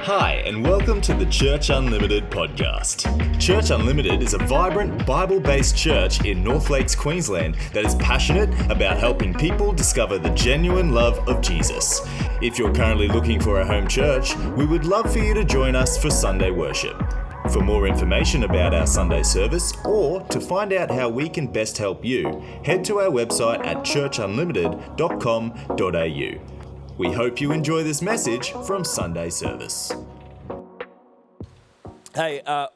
Hi, and welcome to the Church Unlimited podcast. Church Unlimited is a vibrant, Bible-based church in North Lakes, Queensland that is passionate about helping people discover the genuine love of Jesus. If you're currently looking for a home church, we would love for you to join us for Sunday worship. For more information about our Sunday service or to find out how we can best help you, head to our website at churchunlimited.com.au. We hope you enjoy this message from Sunday service. Hey, I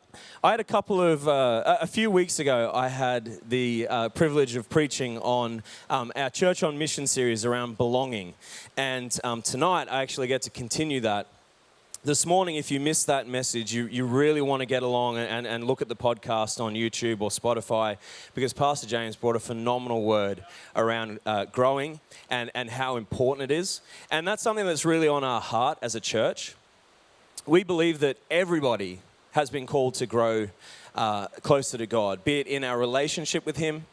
had a few weeks ago, I had the privilege of preaching on our Church on Mission series around belonging. And tonight, I actually get to continue that. This morning, if you missed that message, you really want to get along and look at the podcast on YouTube or Spotify, because Pastor James brought a phenomenal word around growing and how important it is. And that's something that's really on our heart as a church. We believe that everybody has been called to grow closer to God, be it in our relationship with Him,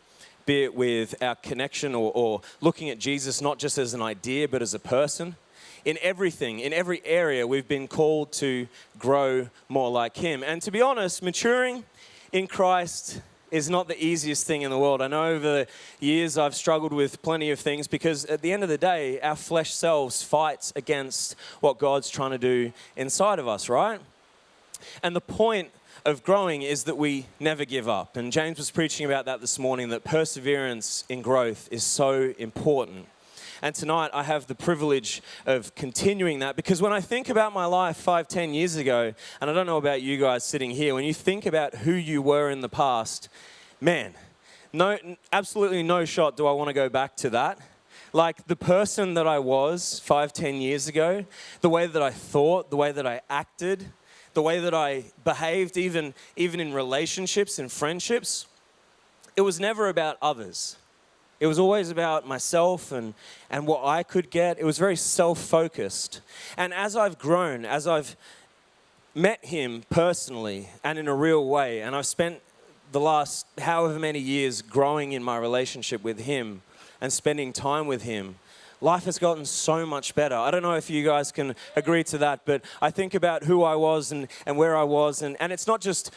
be it with our connection or looking at Jesus not just as an idea but as a person. In everything, in every area, we've been called to grow more like Him. And to be honest, maturing in Christ is not the easiest thing in the world. I know over the years I've struggled with plenty of things because at the end of the day, our flesh selves fights against what God's trying to do inside of us, right? And the point of growing is that we never give up. And James was preaching about that this morning, that perseverance in growth is so important. And tonight I have the privilege of continuing that, because when I think about my life 5-10 years ago, and I don't know about you guys sitting here, when you think about who you were in the past, man, absolutely no shot do I want to go back to that. Like the person that I was 5-10 years ago, the way that I thought, the way that I acted, the way that I behaved, even in relationships and friendships, it was never about others. It was always about myself and what I could get. It was very self-focused. And as I've grown, as I've met Him personally and in a real way, and I've spent the last however many years growing in my relationship with Him and spending time with Him, life has gotten so much better. I don't know if you guys can agree to that, but I think about who I was and where I was, and it's not just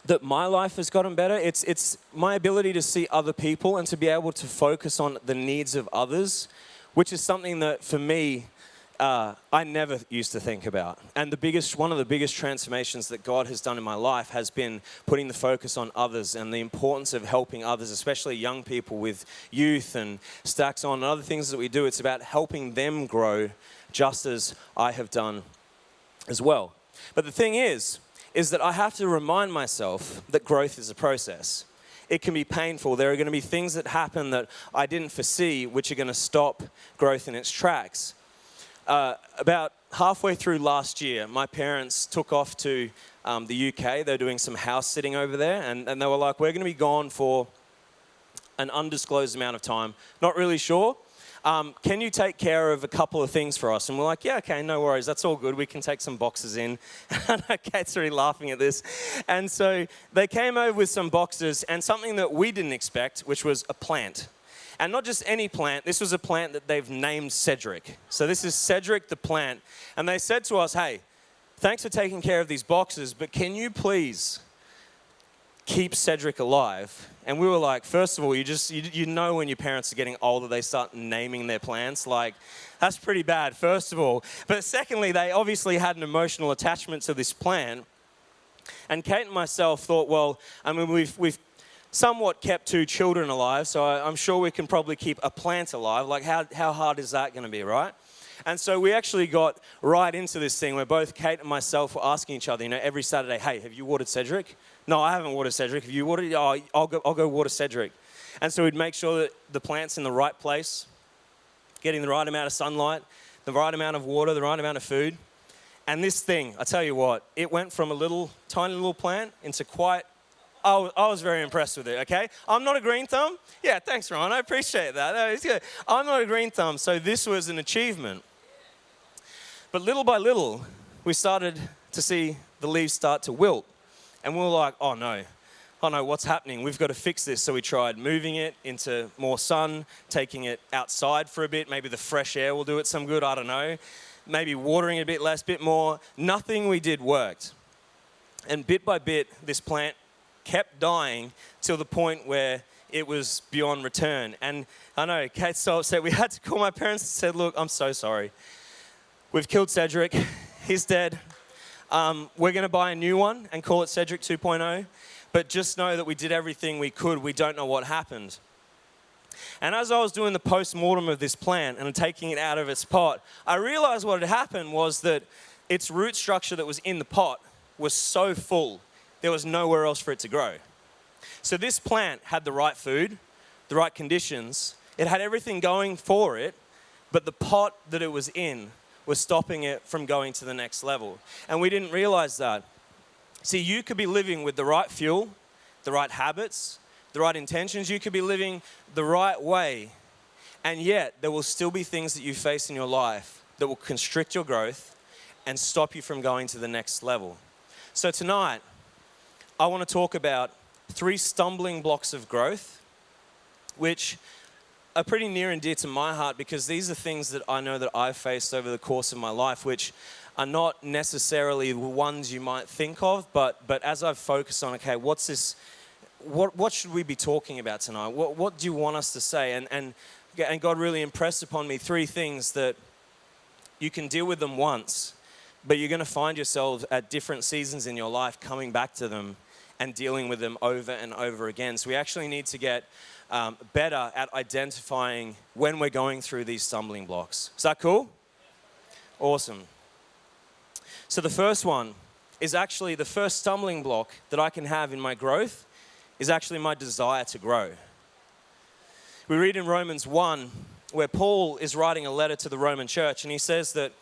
that my life has gotten better, it's my ability to see other people and to be able to focus on the needs of others, which is something that for me, I never used to think about. And one of the biggest transformations that God has done in my life has been putting the focus on others and the importance of helping others, especially young people with youth and Stacks On and other things that we do. It's about helping them grow just as I have done as well. But the thing is that I have to remind myself that growth is a process. It can be painful. There are going to be things that happen that I didn't foresee, which are going to stop growth in its tracks. About halfway through last year, my parents took off to the UK. They're doing some house sitting over there, and they were like, we're going to be gone for an undisclosed amount of time. Not really sure. Can you take care of a couple of things for us? And we're like, yeah, okay, no worries. That's all good. We can take some boxes in. And Kate's already laughing at this. And so they came over with some boxes and something that we didn't expect, which was a plant. And not just any plant. This was a plant that they've named Cedric. So this is Cedric the plant. And they said to us, hey, thanks for taking care of these boxes, but can you please keep Cedric alive? And we were like, first of all, you know when your parents are getting older, they start naming their plants. Like, that's pretty bad, first of all. But secondly, they obviously had an emotional attachment to this plant. And Kate and myself thought, well, I mean, we've somewhat kept 2 children alive, so I'm sure we can probably keep a plant alive. Like, how hard is that going to be, right? And so we actually got right into this thing where both Kate and myself were asking each other, every Saturday, hey, have you watered Cedric? No, I haven't watered Cedric. Have you watered? Oh, I'll go water Cedric. And so we'd make sure that the plant's in the right place, getting the right amount of sunlight, the right amount of water, the right amount of food. And this thing, I tell you what, it went from a tiny little plant into I was very impressed with it, okay? I'm not a green thumb. Yeah, thanks, Ron. I appreciate that. That is good. I'm not a green thumb, so this was an achievement. But little by little, we started to see the leaves start to wilt. And we were like, oh no, what's happening? We've got to fix this. So we tried moving it into more sun, taking it outside for a bit. Maybe the fresh air will do it some good, I don't know. maybe watering a bit less, bit more. Nothing we did worked. And bit by bit, this plant kept dying till the point where it was beyond return. And I know, Kate's so upset. We had to call my parents and said, look, I'm so sorry. We've killed Cedric. He's dead. We're going to buy a new one and call it Cedric 2.0. But just know that we did everything we could. We don't know what happened. And as I was doing the post-mortem of this plant and taking it out of its pot, I realized what had happened was that its root structure that was in the pot was so full, there was nowhere else for it to grow. So this plant had the right food, the right conditions. It had everything going for it, but the pot that it was in was stopping it from going to the next level. And we didn't realize that. See, you could be living with the right fuel, the right habits, the right intentions. You could be living the right way, and yet there will still be things that you face in your life that will constrict your growth and stop you from going to the next level. So tonight, I want to talk about 3 stumbling blocks of growth, which are pretty near and dear to my heart because these are things that I know that I've faced over the course of my life, which are not necessarily the ones you might think of, but as I've focused on, okay, what's this? What should we be talking about tonight? What do you want us to say? And God really impressed upon me 3 things that you can deal with them once, but you're going to find yourself at different seasons in your life coming back to them and dealing with them over and over again. So we actually need to get better at identifying when we're going through these stumbling blocks. Is that cool? Awesome. So the first one is actually the first stumbling block that I can have in my growth is actually my desire to grow. We read in Romans 1 where Paul is writing a letter to the Roman church, and he says that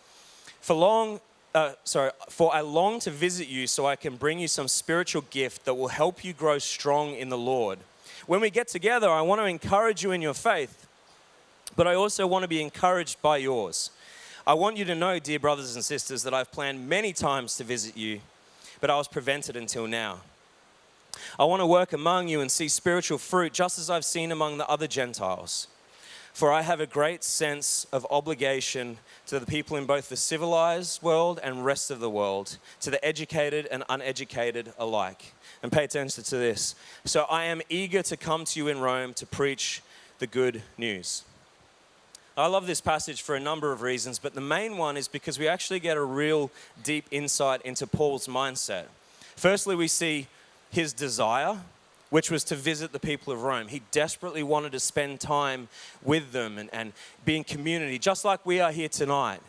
for I long to visit you so I can bring you some spiritual gift that will help you grow strong in the Lord. When we get together, I want to encourage you in your faith, but I also want to be encouraged by yours. I want you to know, dear brothers and sisters, that I've planned many times to visit you, but I was prevented until now. I want to work among you and see spiritual fruit just as I've seen among the other Gentiles. For I have a great sense of obligation to the people in both the civilized world and rest of the world, to the educated and uneducated alike. And pay attention to this. So I am eager to come to you in Rome to preach the good news. I love this passage for a number of reasons, but the main one is because we actually get a real deep insight into Paul's mindset. Firstly, we see his desire, which was to visit the people of Rome. He desperately wanted to spend time with them and be in community, just like we are here tonight.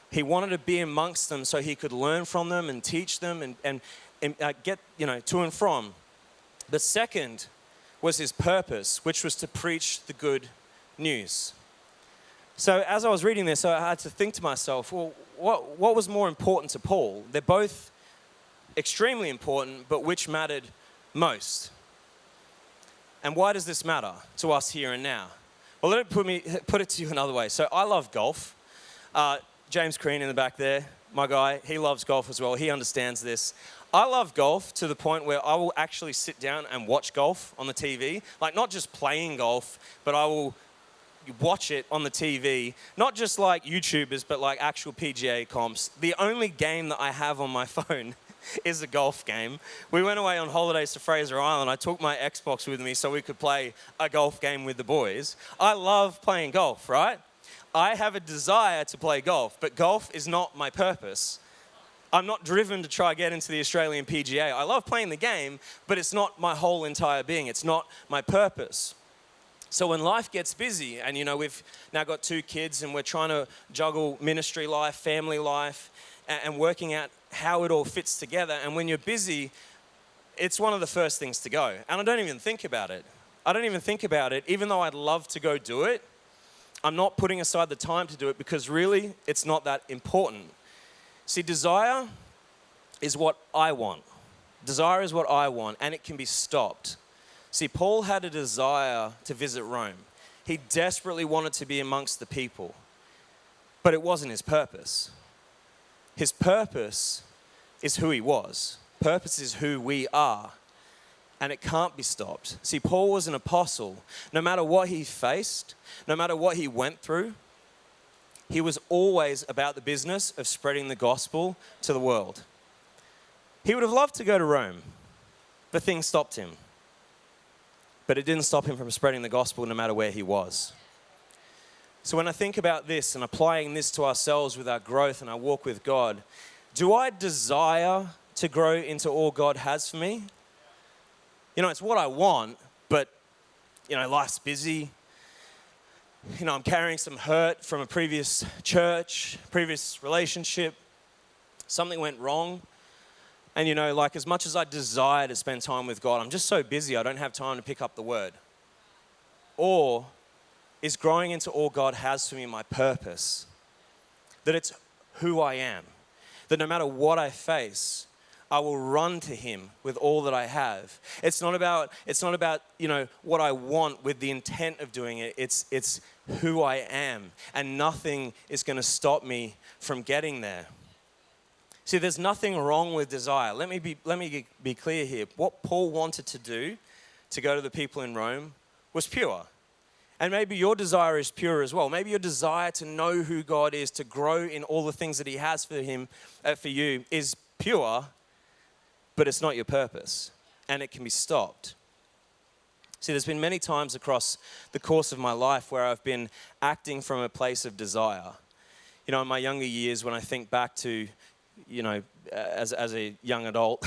He wanted to be amongst them so he could learn from them and teach them and get to and from. The second was his purpose, which was to preach the good news. So as I was reading this, I had to think to myself, well, what was more important to Paul? They're both extremely important, but which mattered most? And why does this matter to us here and now? Well, let me put it to you another way. So I love golf. James Crean in the back there, my guy, he loves golf as well. He understands this. I love golf to the point where I will actually sit down and watch golf on the TV. Like not just playing golf, but I will watch it on the TV. Not just like YouTubers, but like actual PGA comps. The only game that I have on my phone is a golf game. We went away on holidays to Fraser Island. I took my Xbox with me so we could play a golf game with the boys. I love playing golf, right? I have a desire to play golf, but golf is not my purpose. I'm not driven to try get into the Australian PGA. I love playing the game, but it's not my whole entire being. It's not my purpose. So when life gets busy, and we've now got 2 kids and we're trying to juggle ministry life, family life, and working out how it all fits together. And when you're busy, it's one of the first things to go. And I don't even think about it. Even though I'd love to go do it, I'm not putting aside the time to do it because really it's not that important. See, desire is what I want. Desire is what I want, and it can be stopped. See, Paul had a desire to visit Rome. He desperately wanted to be amongst the people, but it wasn't his purpose. His purpose is who he was. Purpose is who we are, and it can't be stopped. See, Paul was an apostle. No matter what he faced, no matter what he went through, he was always about the business of spreading the gospel to the world. He would have loved to go to Rome, but things stopped him. But it didn't stop him from spreading the gospel no matter where he was. So when I think about this and applying this to ourselves with our growth and our walk with God, do I desire to grow into all God has for me? You know, it's what I want, but, you know, life's busy. You know, I'm carrying some hurt from a previous church, previous relationship. Something went wrong. And, you know, like as much as I desire to spend time with God, I'm just so busy I don't have time to pick up the word. Or is growing into all God has for me my purpose? That it's who I am. That no matter what I face, I will run to him with all that I have. It's not about, you know, what I want with the intent of doing it. It's who I am. And nothing is going to stop me from getting there. See, there's nothing wrong with desire. Let me be clear here. What Paul wanted to do to go to the people in Rome was pure. And maybe your desire is pure as well. Maybe your desire to know who God is, to grow in all the things that he has for you is pure, but it's not your purpose. And it can be stopped. See, there's been many times across the course of my life where I've been acting from a place of desire. You know, in my younger years, when I think back to, you know, as a young adult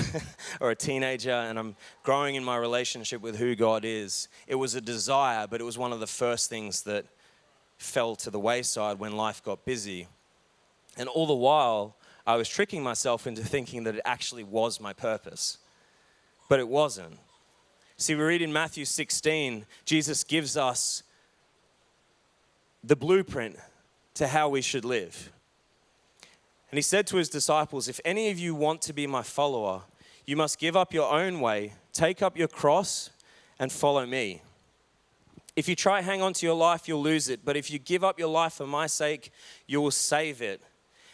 or a teenager, and I'm growing in my relationship with who God is, it was a desire, but it was one of the first things that fell to the wayside when life got busy. And all the while, I was tricking myself into thinking that it actually was my purpose, but it wasn't. See, we read in Matthew 16, Jesus gives us the blueprint to how we should live. And he said to his disciples, if any of you want to be my follower, you must give up your own way, take up your cross, and follow me. If you try hang on to your life, you'll lose it. But if you give up your life for my sake, you will save it.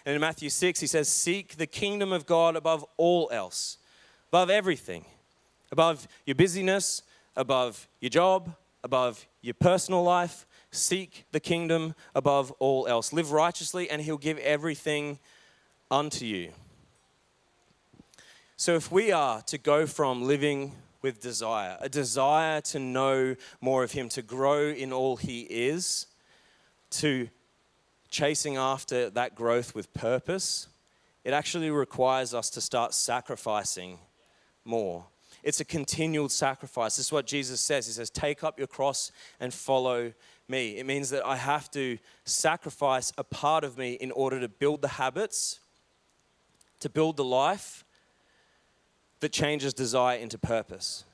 And in Matthew 6, he says, seek the kingdom of God above all else, above everything, above your busyness, above your job, above your personal life. Seek the kingdom above all else. Live righteously, and he'll give everything unto you. So if we are to go from living with desire, a desire to know more of him, to grow in all he is, to chasing after that growth with purpose, it actually requires us to start sacrificing more. It's a continual sacrifice. This is what Jesus says. He says, take up your cross and follow me. It means that I have to sacrifice a part of me in order to build the habits, to build the life that changes desire into purpose.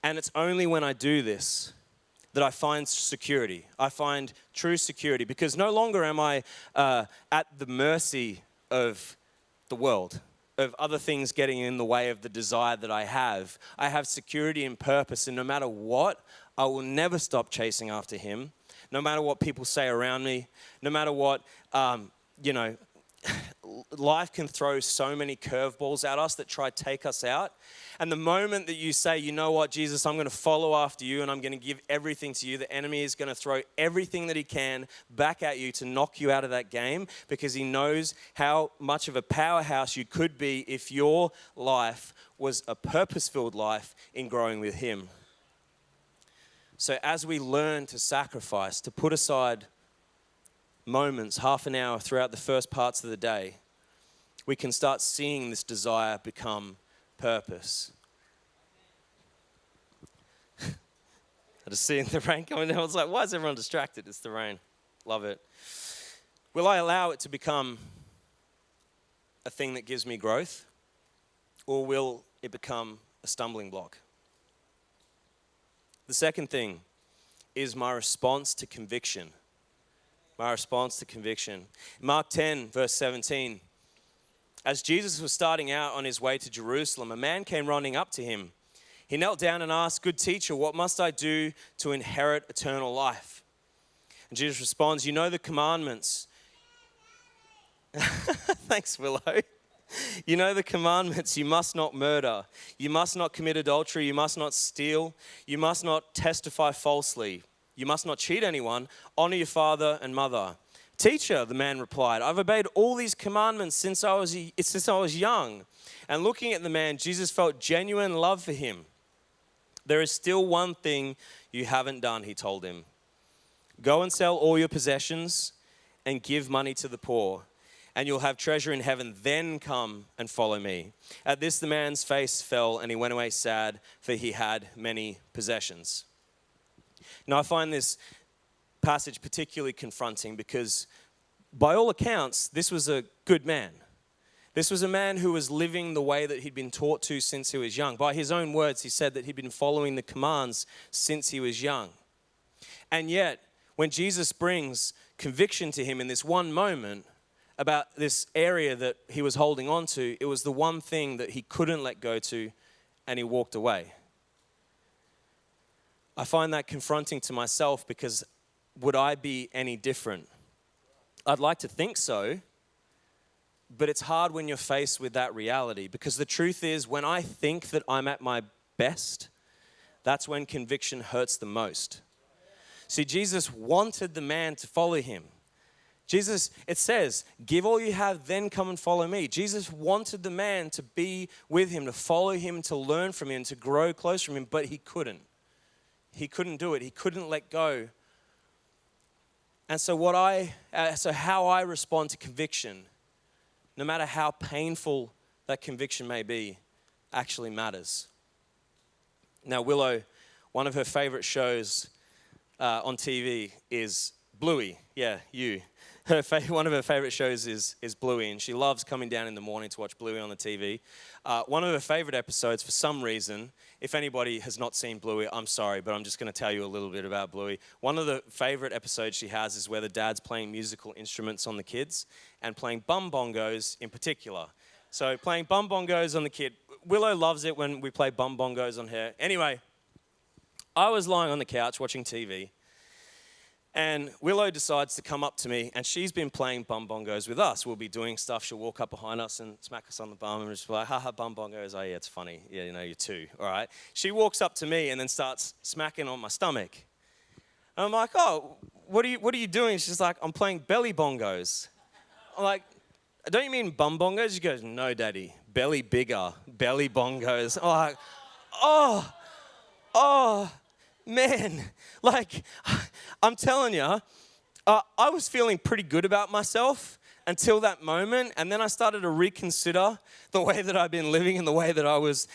And it's only when I do this that I find security. I find true security, because no longer am I at the mercy of the world, of other things getting in the way of the desire that I have. I have security and purpose, and no matter what, I will never stop chasing after him. No matter what people say around me, no matter what, life can throw so many curveballs at us that try to take us out. And the moment that you say, you know what, Jesus, I'm going to follow after you and I'm going to give everything to you, the enemy is going to throw everything that he can back at you to knock you out of that game, because he knows how much of a powerhouse you could be if your life was a purpose-filled life in growing with him. So as we learn to sacrifice, to put aside moments, half an hour throughout the first parts of the day, we can start seeing this desire become purpose. I just seeing the rain coming down. I was like, why is everyone distracted? It's the rain. Love it. Will I allow it to become a thing that gives me growth, or will it become a stumbling block? The second thing is my response to conviction. My response to conviction. Mark 10, verse 17. As Jesus was starting out on his way to Jerusalem, a man came running up to him. He knelt down and asked, "Good teacher, what must I do to inherit eternal life?" And Jesus responds, "You know the commandments." Thanks, Willow. You know the commandments. You must not murder. You must not commit adultery. You must not steal. You must not testify falsely. You must not cheat anyone. Honor your father and mother. "Teacher," the man replied, "I've obeyed all these commandments since I was young." And looking at the man, Jesus felt genuine love for him. "There is still one thing you haven't done," he told him. "Go and sell all your possessions and give money to the poor, and you'll have treasure in heaven. Then come and follow me." At this, the man's face fell, and he went away sad, for he had many possessions. Now, I find this passage particularly confronting because, by all accounts, this was a good man. This was a man who was living the way that he'd been taught to since he was young. By his own words, he said that he'd been following the commands since he was young. And yet, when Jesus brings conviction to him in this one moment about this area that he was holding on to, it was the one thing that he couldn't let go to, and he walked away. I find that confronting to myself because would I be any different? I'd like to think so, but it's hard when you're faced with that reality, because the truth is, when I think that I'm at my best, that's when conviction hurts the most. See, Jesus wanted the man to follow him. Jesus, it says, "Give all you have, then come and follow me." Jesus wanted the man to be with him, to follow him, to learn from him, to grow close from him, but he couldn't. He couldn't do it. He couldn't let go. And so how I respond to conviction, no matter how painful that conviction may be, actually matters. Now, Willow, one of her favorite shows on TV is Bluey. Yeah, you. One of her favorite shows is Bluey, and she loves coming down in the morning to watch Bluey on the TV. One of her favorite episodes, for some reason, if anybody has not seen Bluey, I'm sorry, but I'm just going to tell you a little bit about Bluey. One of the favorite episodes she has is where the dad's playing musical instruments on the kids, and playing bum bongos in particular. So playing bum bongos on the kid. Willow loves it when we play bum bongos on her. Anyway, I was lying on the couch watching TV, and Willow decides to come up to me, and she's been playing bum bongos with us. We'll be doing stuff. She'll walk up behind us and smack us on the bum and just be like, "Ha ha, bum bongos. Oh yeah, it's funny. Yeah, you know, you're two. All right." She walks up to me and then starts smacking on my stomach. And I'm like, "Oh, what are you doing?" She's like, "I'm playing belly bongos." I'm like, "Don't you mean bum bongos?" She goes, "No, Daddy, belly bigger, belly bongos." I'm like, oh. Man, like, I'm telling you, I was feeling pretty good about myself until that moment, and then I started to reconsider the way that I've been living and the way that I was,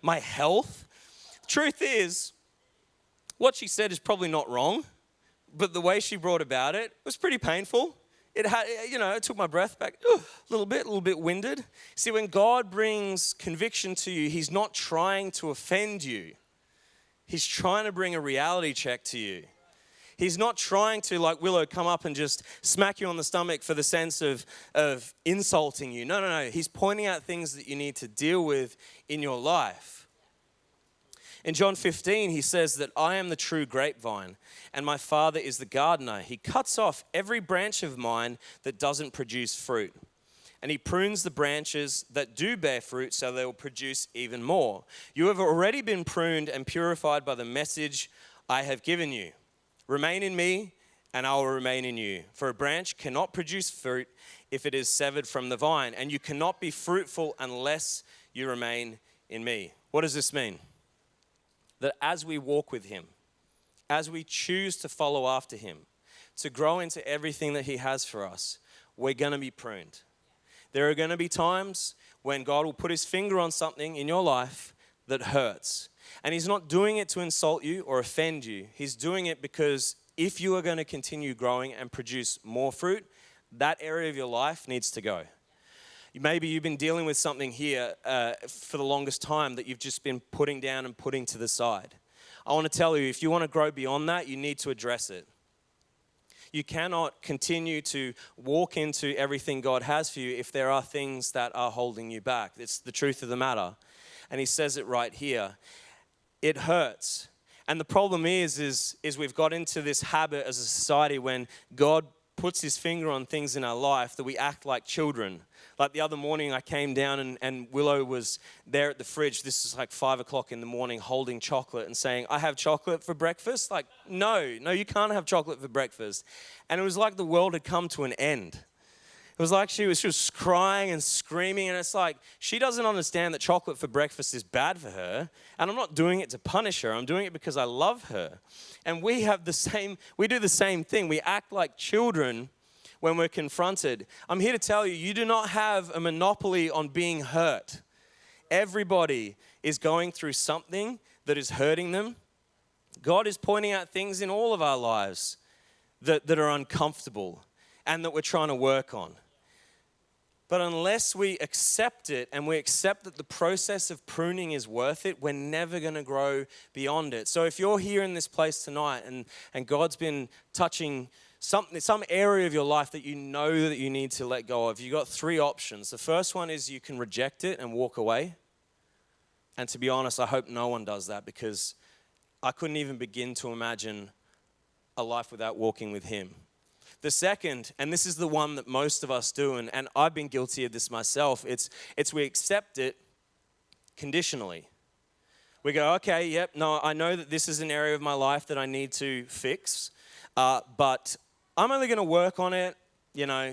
my health. Truth is, what she said is probably not wrong, but the way she brought about it was pretty painful. It had, it took my breath back a little bit winded. See, when God brings conviction to you, He's not trying to offend you. He's trying to bring a reality check to you. He's not trying to, like Willow, come up and just smack you on the stomach for the sense of insulting you. No. He's pointing out things that you need to deal with in your life. In John 15, he says that I am the true grapevine and my Father is the gardener. He cuts off every branch of mine that doesn't produce fruit. And he prunes the branches that do bear fruit so they will produce even more. You have already been pruned and purified by the message I have given you. Remain in me and I will remain in you. For a branch cannot produce fruit if it is severed from the vine, and you cannot be fruitful unless you remain in me. What does this mean? That as we walk with him, as we choose to follow after him, to grow into everything that he has for us, we're going to be pruned. There are going to be times when God will put his finger on something in your life that hurts. And he's not doing it to insult you or offend you. He's doing it because if you are going to continue growing and produce more fruit, that area of your life needs to go. Maybe you've been dealing with something here for the longest time that you've just been putting down and putting to the side. I want to tell you, if you want to grow beyond that, you need to address it. You cannot continue to walk into everything God has for you if there are things that are holding you back. It's the truth of the matter. And he says it right here. It hurts. And the problem is we've got into this habit as a society when God puts his finger on things in our life that we act like children. Like the other morning I came down and Willow was there at the fridge. This is like 5 o'clock in the morning holding chocolate and saying, I have chocolate for breakfast. Like, no, you can't have chocolate for breakfast. And it was like the world had come to an end. It was like she was crying and screaming, and it's like she doesn't understand that chocolate for breakfast is bad for her, and I'm not doing it to punish her. I'm doing it because I love her. And we do the same thing. We act like children when we're confronted. I'm here to tell you, you do not have a monopoly on being hurt. Everybody is going through something that is hurting them. God is pointing out things in all of our lives that are uncomfortable and that we're trying to work on. But unless we accept it and we accept that the process of pruning is worth it, we're never going to grow beyond it. So if you're here in this place tonight and God's been touching some area of your life that you know that you need to let go of, you've got 3 options. The first one is you can reject it and walk away. And to be honest, I hope no one does that, because I couldn't even begin to imagine a life without walking with Him. The second, and this is the one that most of us do, and I've been guilty of this myself, it's we accept it conditionally. We go, okay, yep, no, I know that this is an area of my life that I need to fix, but I'm only going to work on it,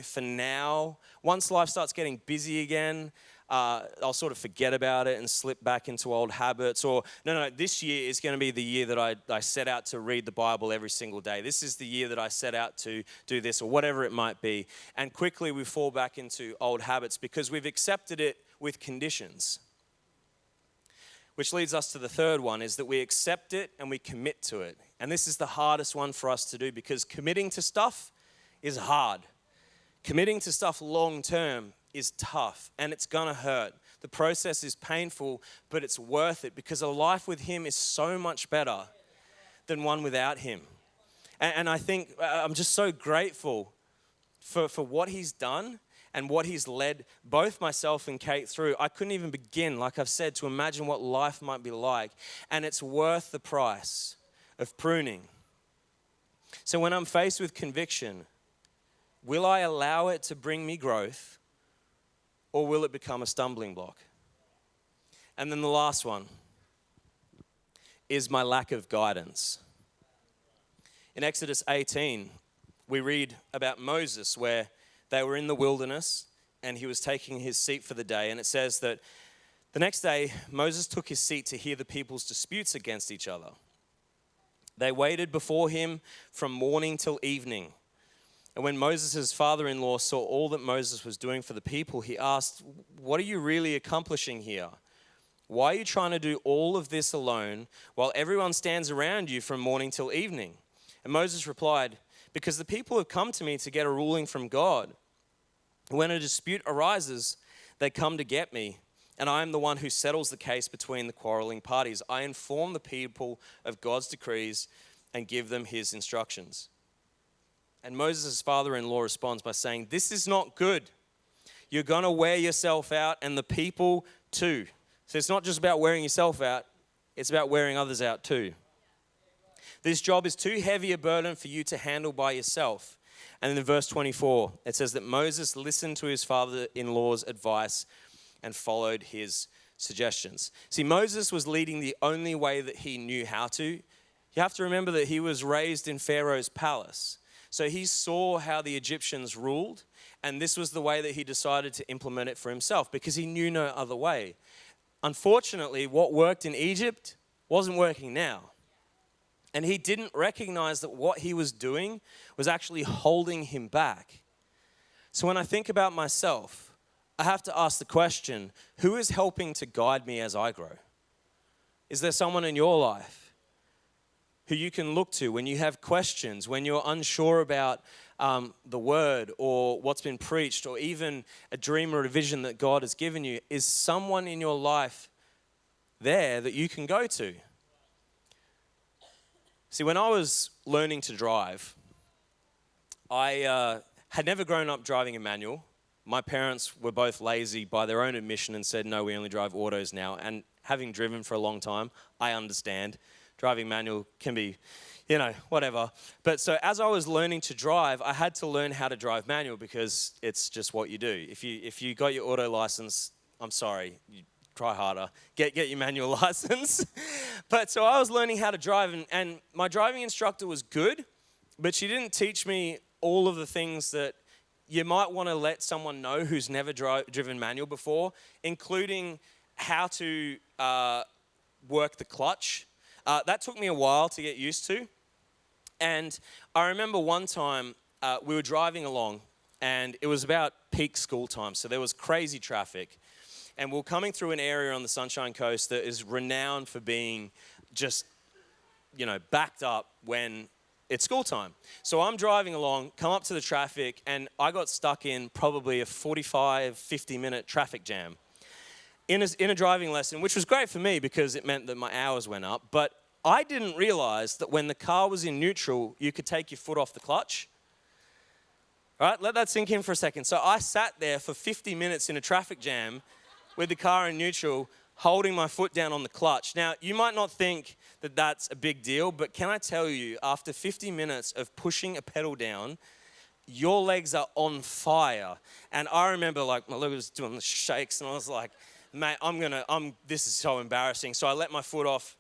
for now. Once life starts getting busy again, I'll sort of forget about it and slip back into old habits. Or, no, this year is going to be the year that I set out to read the Bible every single day. This is the year that I set out to do this, or whatever it might be. And quickly we fall back into old habits because we've accepted it with conditions. Which leads us to the third one, is that we accept it and we commit to it. And this is the hardest one for us to do, because committing to stuff is hard. Committing to stuff long term is tough, and it's gonna hurt. The process is painful, but it's worth it, because a life with Him is so much better than one without Him. And I think I'm just so grateful for what He's done and what He's led both myself and Kate through. I couldn't even begin, like I've said, to imagine what life might be like, and it's worth the price of pruning. So when I'm faced with conviction, will I allow it to bring me growth, or will it become a stumbling block? And then the last one is my lack of guidance. In Exodus 18, we read about Moses, where they were in the wilderness and he was taking his seat for the day. And it says that the next day, Moses took his seat to hear the people's disputes against each other. They waited before him from morning till evening. And when Moses' father-in-law saw all that Moses was doing for the people, he asked, "What are you really accomplishing here? Why are you trying to do all of this alone while everyone stands around you from morning till evening?" And Moses replied, "Because the people have come to me to get a ruling from God. When a dispute arises, they come to get me, and I am the one who settles the case between the quarreling parties. I inform the people of God's decrees and give them His instructions." And Moses' father-in-law responds by saying, "This is not good. You're going to wear yourself out, and the people too." So it's not just about wearing yourself out, it's about wearing others out too. "This job is too heavy a burden for you to handle by yourself." And then in verse 24, it says that Moses listened to his father-in-law's advice and followed his suggestions. See, Moses was leading the only way that he knew how to. You have to remember that he was raised in Pharaoh's palace. So he saw how the Egyptians ruled, and this was the way that he decided to implement it for himself, because he knew no other way. Unfortunately, what worked in Egypt wasn't working now. And he didn't recognize that what he was doing was actually holding him back. So when I think about myself, I have to ask the question, who is helping to guide me as I grow? Is there someone in your life who you can look to when you have questions, when you're unsure about the word or what's been preached, or even a dream or a vision that God has given you? Is someone in your life there that you can go to? See, when I was learning to drive, I had never grown up driving a manual. My parents were both lazy by their own admission and said, "No, we only drive autos now." And having driven for a long time, I understand. Driving manual can be, whatever. But so as I was learning to drive, I had to learn how to drive manual because it's just what you do. If you got your auto license, I'm sorry, you try harder. Get your manual license. But so I was learning how to drive, and my driving instructor was good, but she didn't teach me all of the things that you might want to let someone know who's never driven manual before, including how to work the clutch. That took me a while to get used to. And I remember one time we were driving along, and it was about peak school time, so there was crazy traffic. And we were coming through an area on the Sunshine Coast that is renowned for being just, backed up when it's school time. So I'm driving along, come up to the traffic, and I got stuck in probably a 45, 50-minute traffic jam in a driving lesson, which was great for me because it meant that my hours went up. But I didn't realize that when the car was in neutral, you could take your foot off the clutch. All right, let that sink in for a second. So I sat there for 50 minutes in a traffic jam with the car in neutral, holding my foot down on the clutch. Now, you might not think that that's a big deal, but can I tell you, after 50 minutes of pushing a pedal down, your legs are on fire. And I remember my leg was doing the shakes, and I was like, mate, this is so embarrassing. So I let my foot off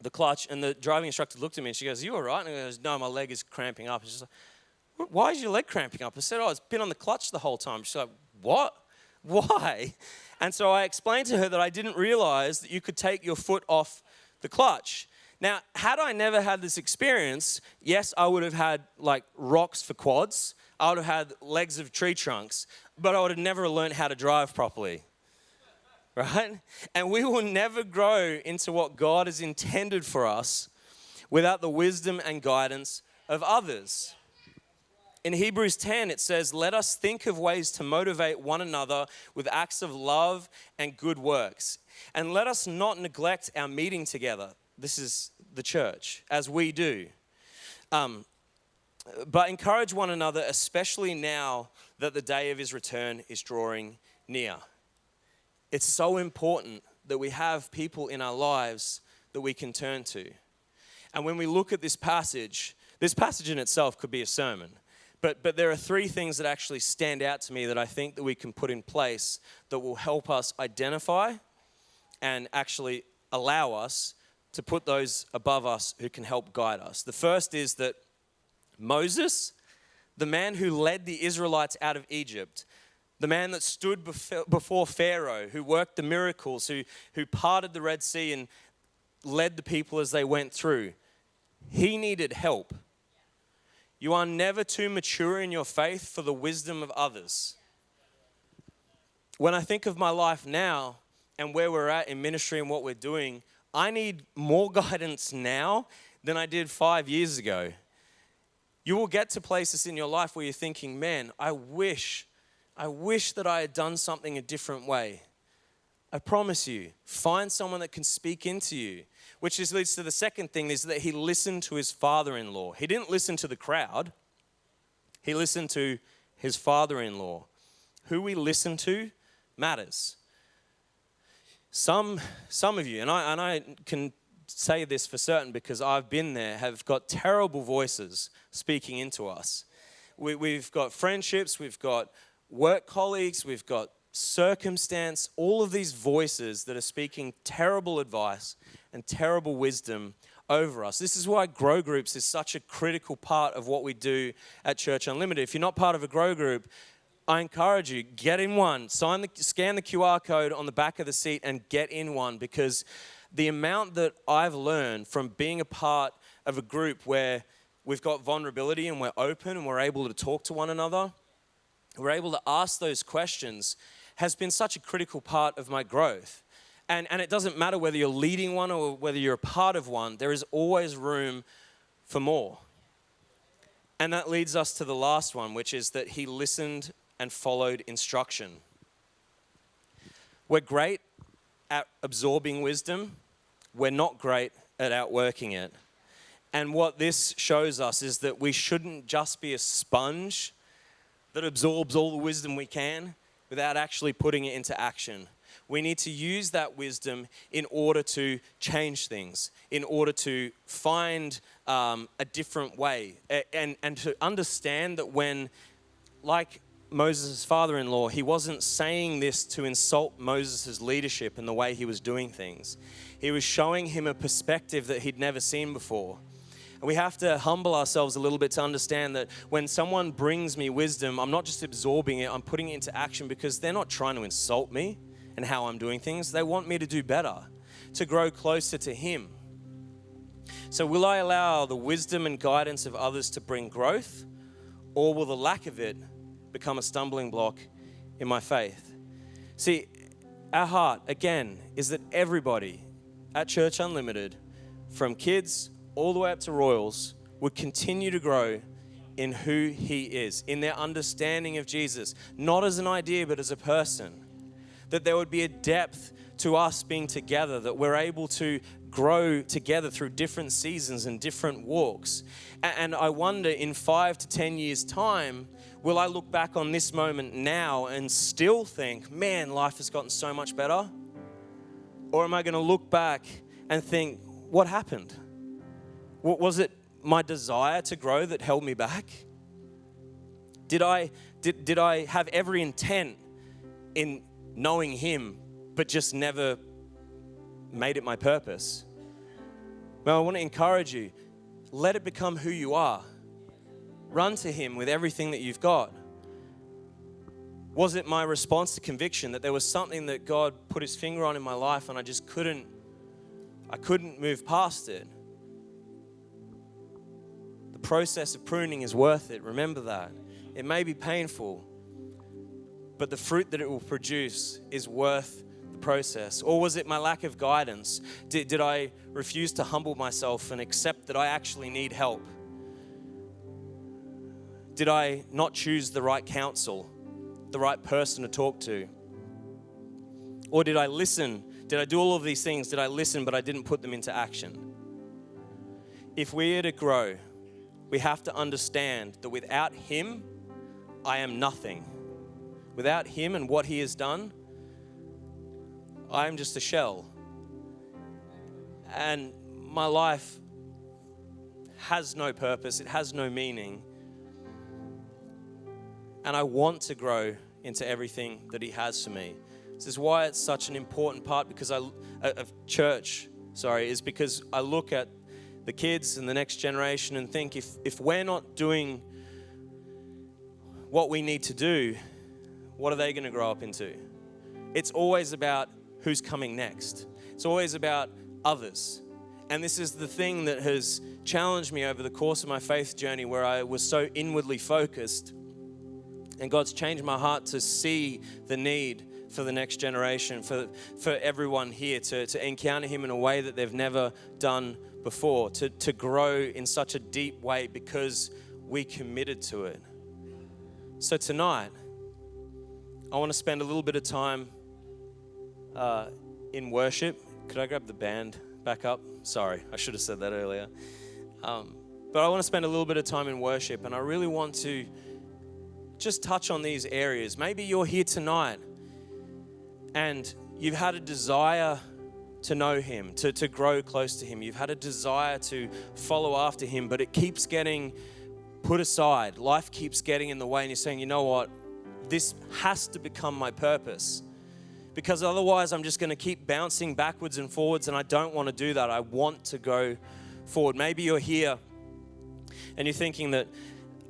the clutch, and the driving instructor looked at me and she goes, "Are you all right?" And I goes, "No, my leg is cramping up." And she's like, "Why is your leg cramping up?" I said, "Oh, it's been on the clutch the whole time." She's like, "What? Why?" And so I explained to her that I didn't realize that you could take your foot off the clutch. Now, had I never had this experience, yes, I would have had rocks for quads. I would have had legs of tree trunks, but I would have never learned how to drive properly. Right? And we will never grow into what God has intended for us without the wisdom and guidance of others. In Hebrews 10, it says, "Let us think of ways to motivate one another with acts of love and good works. And let us not neglect our meeting together." This is the church, as we do. But encourage one another, especially now that the day of his return is drawing near. It's so important that we have people in our lives that we can turn to. And when we look at this passage in itself could be a sermon. But there are three things that actually stand out to me that I think that we can put in place that will help us identify and actually allow us to put those above us who can help guide us. The first is that Moses, the man who led the Israelites out of Egypt, the man that stood before Pharaoh, who worked the miracles, who parted the Red Sea and led the people as they went through, he needed help. You are never too mature in your faith for the wisdom of others. When I think of my life now and where we're at in ministry and what we're doing, I need more guidance now than I did 5 years ago. You will get to places in your life where you're thinking, man, I wish that I had done something a different way. I promise you, find someone that can speak into you. Which leads to the second thing, is that he listened to his father-in-law. He didn't listen to the crowd. He listened to his father-in-law. Who we listen to matters. Some of you, and I can say this for certain because I've been there, have got terrible voices speaking into us. We've got friendships, we've got work colleagues, we've got circumstance, all of these voices that are speaking terrible advice and terrible wisdom over us. This is why grow groups is such a critical part of what we do at Church Unlimited. If you're not part of a grow group, I encourage you, get in one. Scan the QR code on the back of the seat and get in one, because the amount that I've learned from being a part of a group where we've got vulnerability and we're open and we're able to talk to one another, we're able to ask those questions, has been such a critical part of my growth. And it doesn't matter whether you're leading one or whether you're a part of one, there is always room for more. And that leads us to the last one, which is that he listened and followed instruction. We're great at absorbing wisdom. We're not great at outworking it. And what this shows us is that we shouldn't just be a sponge that absorbs all the wisdom we can, without actually putting it into action. We need to use that wisdom in order to change things, in order to find a different way, and to understand that when, like Moses' father-in-law, he wasn't saying this to insult Moses' leadership and the way he was doing things. He was showing him a perspective that he'd never seen before. And we have to humble ourselves a little bit to understand that when someone brings me wisdom, I'm not just absorbing it, I'm putting it into action because they're not trying to insult me and how I'm doing things. They want me to do better, to grow closer to Him. So will I allow the wisdom and guidance of others to bring growth, or will the lack of it become a stumbling block in my faith? See, our heart, again, is that everybody at Church Unlimited, from kids all the way up to royals, would continue to grow in who He is, in their understanding of Jesus, not as an idea, but as a person. That there would be a depth to us being together, that we're able to grow together through different seasons and different walks. And I wonder, in 5 to 10 years' time, will I look back on this moment now and still think, man, life has gotten so much better? Or am I going to look back and think, what happened? Was it my desire to grow that held me back? Did I have every intent in knowing Him, but just never made it my purpose? Well, I want to encourage you, let it become who you are. Run to Him with everything that you've got. Was it my response to conviction that there was something that God put His finger on in my life and I just couldn't move past it? The process of pruning is worth it. Remember that. It may be painful, but the fruit that it will produce is worth the process. Or was it my lack of guidance? Did I refuse to humble myself and accept that I actually need help? Did I not choose the right counsel, the right person to talk to? Or did I listen? Did I do all of these things? Did I listen, but I didn't put them into action? If we are to grow, we have to understand that without Him, I am nothing. Without Him and what He has done, I am just a shell. And my life has no purpose. It has no meaning. And I want to grow into everything that He has for me. This is why it's such an important part of church, is because I look at the kids and the next generation and think if we're not doing what we need to do, what are they going to grow up into? It's always about who's coming next. It's always about others. And this is the thing that has challenged me over the course of my faith journey, where I was so inwardly focused. And God's changed my heart to see the need for the next generation, for everyone here to encounter Him in a way that they've never done before, to grow in such a deep way because we committed to it. So tonight, I want to spend a little bit of time in worship. Could I grab the band back up? Sorry, I should have said that earlier. But I want to spend a little bit of time in worship, and I really want to just touch on these areas. Maybe you're here tonight and you've had a desire to know Him, to grow close to Him. You've had a desire to follow after Him, but it keeps getting put aside. Life keeps getting in the way, and you're saying, you know what? This has to become my purpose, because otherwise I'm just going to keep bouncing backwards and forwards, and I don't want to do that. I want to go forward. Maybe you're here and you're thinking that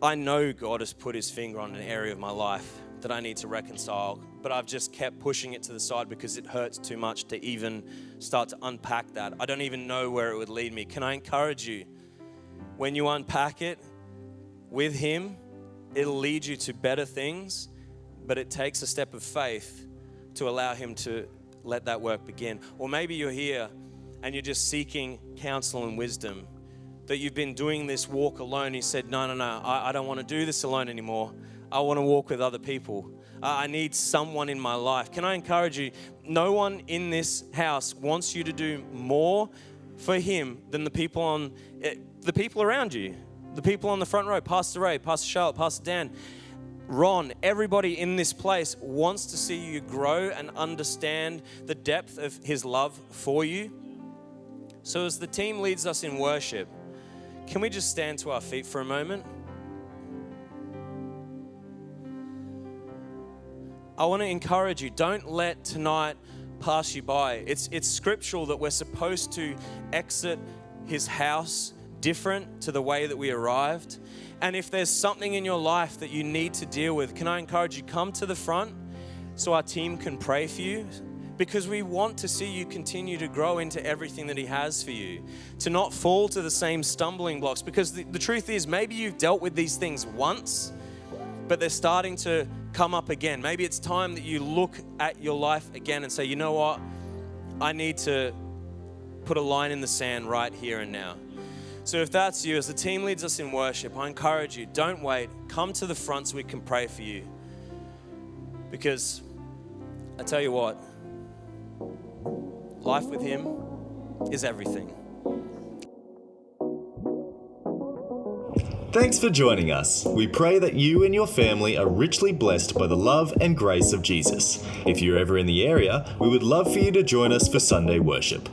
I know God has put His finger on an area of my life that I need to reconcile, but I've just kept pushing it to the side because it hurts too much to even start to unpack that. I don't even know where it would lead me. Can I encourage you? When you unpack it with Him, it'll lead you to better things, but it takes a step of faith to allow Him to let that work begin. Or maybe you're here and you're just seeking counsel and wisdom, that you've been doing this walk alone. You said, no, I don't want to do this alone anymore. I want to walk with other people. I need someone in my life. Can I encourage you? No one in this house wants you to do more for Him than the people around you, the people on the front row, Pastor Ray, Pastor Charlotte, Pastor Dan. Ron, everybody in this place wants to see you grow and understand the depth of his love for you. So as the team leads us in worship, can we just stand to our feet for a moment? I want to encourage you, don't let tonight pass you by. It's scriptural that we're supposed to exit his house different to the way that we arrived. And if there's something in your life that you need to deal with, can I encourage you, come to the front so our team can pray for you? Because we want to see you continue to grow into everything that he has for you, to not fall to the same stumbling blocks. Because the truth is, maybe you've dealt with these things once, but they're starting to come up again. Maybe it's time that you look at your life again and say, you know what? I need to put a line in the sand right here and now. So if that's you, as the team leads us in worship, I encourage you, don't wait. Come to the front so we can pray for you. Because I tell you what, life with him is everything. Thanks for joining us. We pray that you and your family are richly blessed by the love and grace of Jesus. If you're ever in the area, we would love for you to join us for Sunday worship.